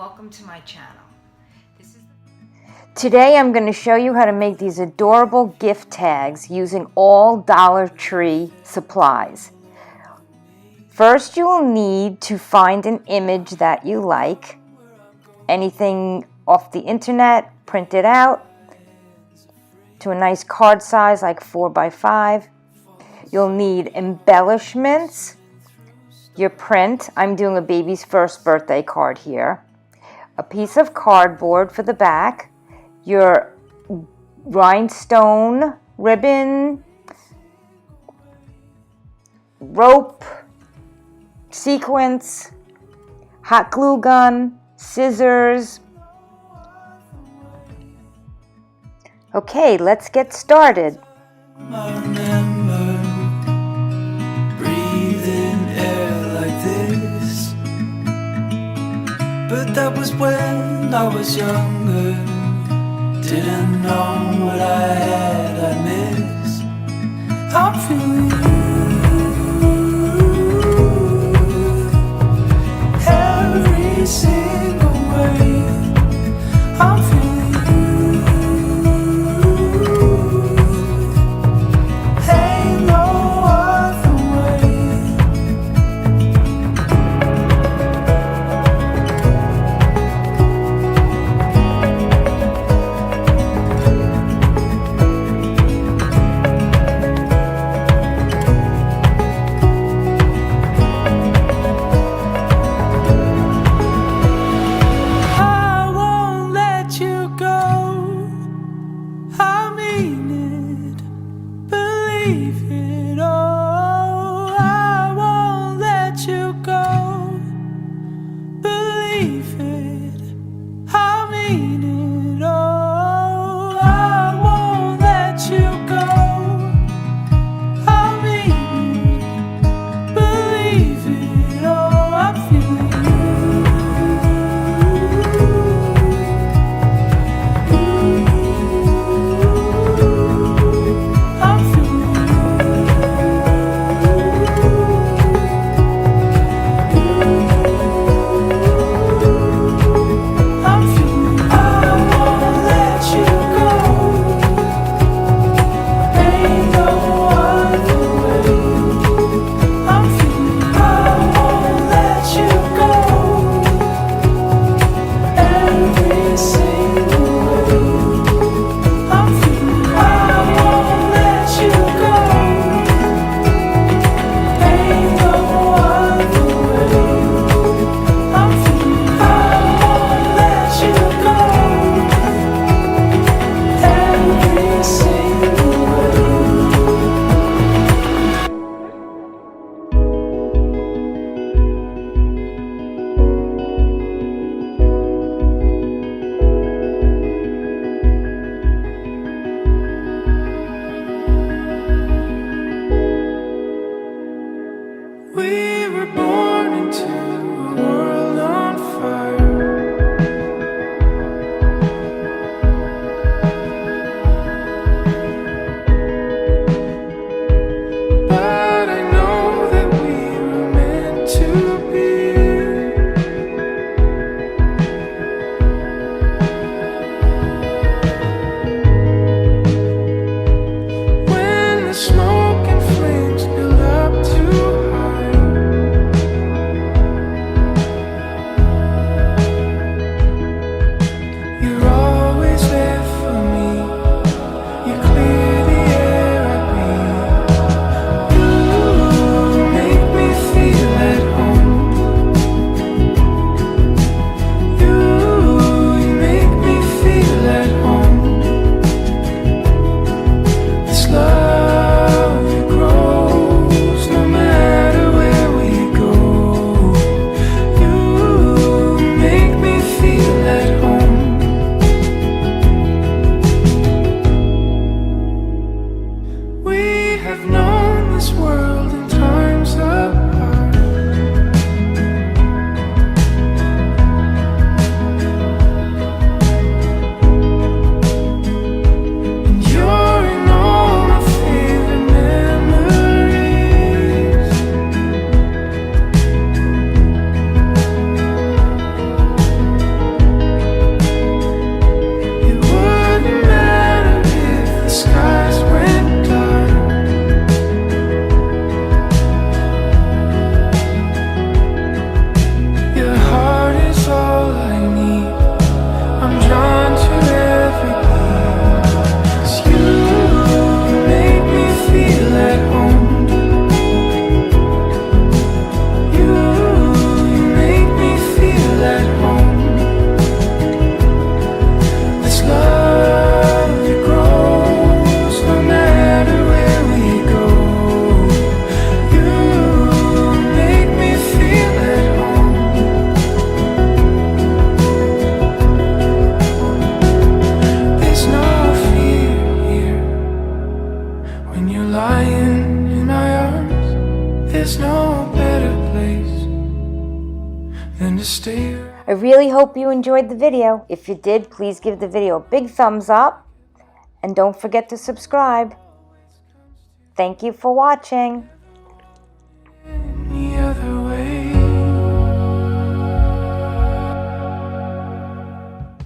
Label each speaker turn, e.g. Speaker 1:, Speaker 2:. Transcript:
Speaker 1: welcome to my channel.
Speaker 2: Today I'm going to show you how to make these adorable gift tags using all Dollar Tree supplies. First, you will need to find an image that you like. Anything off the internet, print it out to a nice card size like 4x5. You'll need embellishments, your print. I'm doing a baby's first birthday card here. A piece of cardboard for the back, your rhinestone ribbon, rope, sequins, hot glue gun, scissors. Okay, let's get started.
Speaker 3: I remember breathing air like this, but that was when I was younger. Didn't know what I had, I miss. I'm feeling you every single way. I'm feeling There's no better place than to stay.
Speaker 2: I really hope you enjoyed the video. If you did, please give the video a big thumbs up and don't forget to subscribe. Thank you for watching.